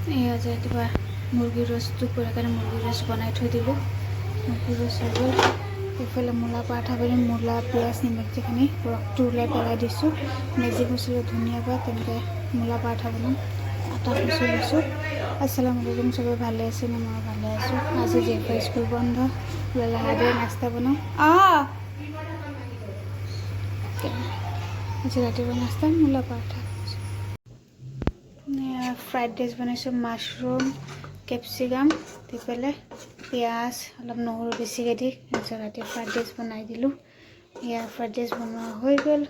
এই আজি ৰাতিপুৱা মুৰ্গীৰ ৰসটো পুৰা কাৰণে মুৰ্গীৰ ৰস বনাই থৈ দিলোঁ। মুৰ্গীৰ ৰস হৈ গ'ল। এইফালে মূলা পৰাঠা কৰি মূলা পিঁয়াজ নিমখ যিখিনি ৰসটো ওলাই পেলাই দিছোঁ। মেজি মচলা ধুনীয়াকৈ তেনেকৈ মূলা পৰাঠা বনাম। আটা খচি লৈছোঁ। আসসালামু আলাইকুম, সবাই ভালে আছে নে? মই ভালে আছোঁ। আজি যিহেতু স্কুল বন্ধ, লাহে ধীৰে নাস্তা বনাওঁ। আজি ৰাতিপুৱা নাস্তা মূলা পৰাঠা। ফ্ৰাইড ৰাইচ বনাইছোঁ। মাছৰুম কেপচিকাম দি পেলাই পিঁয়াজ অলপ নহৰু বেছিকৈ দি তাৰপিছত ৰাতি ফ্ৰাইড ৰাইচ বনাই দিলোঁ। এয়া ফ্ৰাইড ৰাইচ বনোৱা হৈ গ'ল।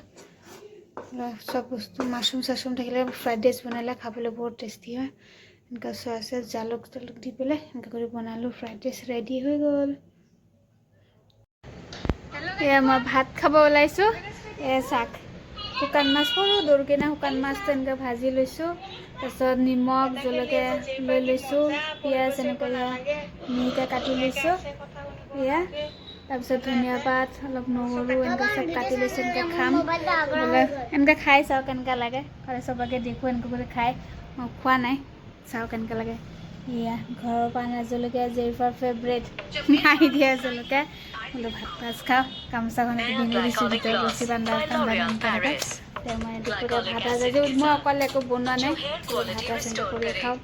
চব বস্তু মাছৰুম চাছৰুম থাকিলে ফ্ৰাইড ৰাইচ বনালে খাবলৈ বহুত টেষ্টি হয়। এনেকৈ চয়া চচ জালুক তালুক দি পেলাই এনেকৈ কৰি বনালোঁ। ফ্ৰাইড ৰাইচ ৰেডি হৈ গ'ল। এয়া মই ভাত খাব ওলাইছোঁ। এয়া চাক শুকান মাছ সৰু দৰকিনা শুকান মাছটো এনেকৈ ভাজি লৈছোঁ। তাৰপিছত নিমখ জলকীয়া লৈ লৈছোঁ। পিঁয়াজ এনেকৈ মিহিকৈ কাটি লৈছোঁ। এয়া তাৰপিছত ধনিয়া পাত অলপ নহৰু এনেকৈ চব কাটি লৈছোঁ। এনেকৈ খাম বোলে এনেকৈ খাই চাওঁ কেনেকৈ লাগে। চবকে দেখোঁ এনেকৈ কৰি খাই। মই খোৱা নাই, চাওঁ কেনেকৈ লাগে। এয়া ঘৰৰ পৰা অনা জলকীয়া জেৰিফাৰ ফেভৰেট মাৰি দিয়া জলকীয়া। বোলো ভাত সাজ খাওঁ। গামোচাখন পিন্ধি দিছোঁ ভিতৰত ৰছী বান্ধা ঠাণ্ডা তেনেকৈ। মই দুপৰীয়া ভাত আজি মই অকলে একো বনোৱা নাই। ভাত আছে কৰি খাওঁ।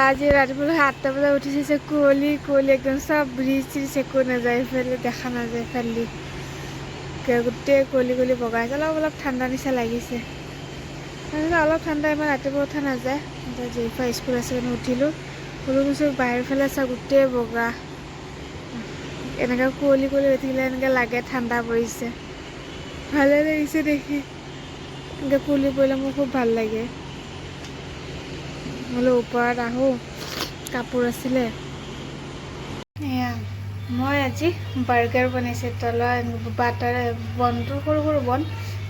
আজি ৰাতিপুৱা 8টা বজাত উঠি চাইছে কুঁৱলী কুঁৱলী একদম চব ব্ৰিজ চিজ একো নাযায়। এইফালে দেখা নাযায় ফালি গোটেই কুঁৱলী কুঁৱলী বগাই আছে। অলপ অলপ ঠাণ্ডা নিচা লাগিছে। অলপ ঠাণ্ডা ইমান ৰাতিপুৱা উঠা নাযায়। জেৰিফা স্কুল আছে কাৰণে উঠিলোঁ। সৰু গৈছোঁ বাহিৰ ফালে চাওঁ গোটেই বগা। এনেকৈ কুঁৱলী কুঁৱলী হৈ থাকিলে এনেকৈ লাগে ঠাণ্ডা পৰিছে। ভালে লাগিছে দেখি। এনেকৈ কুঁৱলী পৰিলে মোৰ খুব ভাল লাগে। বোলো ওপৰত আহোঁ, কাপোৰ আছিলে। এয়া মই আজি বাৰ্গাৰ বনাইছোঁ। তলত বাটাৰ বনটো সৰু সৰু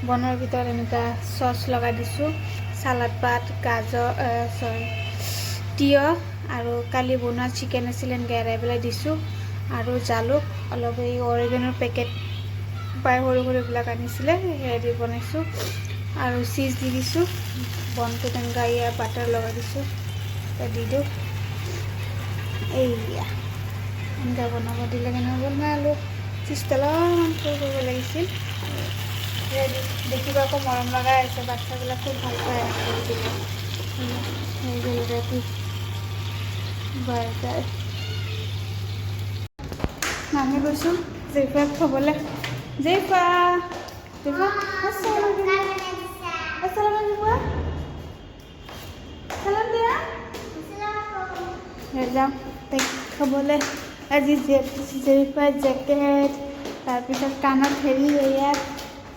বনৰ ভিতৰত এনেকুৱা চচ লগাই দিছোঁ। চালাড পাত গাজৰ তিয়ঁহ আৰু কালি বনোৱা চিকেন আছিলে এনেকৈ এৰাই পেলাই দিছোঁ। আৰু জালুক অলপ এই অৰিগেনৰ পেকেট পাই সৰু সৰুবিলাক আনিছিলে সেয়া দি বনাইছোঁ। আৰু চীজ দি দিছোঁ। বনটো তেনেকৈ ইয়াৰ বাটাৰ লগাই দিছোঁ। দি দিওঁ এইয়া এনেকৈ বনাব দিলে কেনে বনালোঁ। চীজটো অলপমান সৰু কৰিব লাগিছিল। দেখিব আকৌ মৰম লগাই আছে। বাচ্ছাবিলাক খুব ভাল পায় কৰি দিলে। হৈ গ'ল ৰেডি বাৰ্গাৰ। নামি গৈছোঁ জেৰিফাক থ'বলৈ। জেৰিফা চালাম দিয়া যাওঁ তাইক থ'বলৈ। আজি জেৰিফাৰ জেকেট তাৰপিছত কাণত এয়া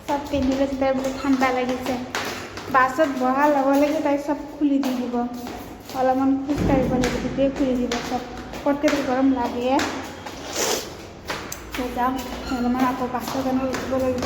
চব পিন্ধি লৈছে। তাই বোলে ঠাণ্ডা লাগিছে। বাছত বহাৰ লগে লগে তাই চব খুলি দি দিব। অলপমান খোজকাঢ়িব লাগিব তেতিয়াই খুলি দিব চব। পটকৈ গৰম লাগে। যাওঁ অলপমান আকৌ বাছৰ কাৰণে উঠিব লাগিব।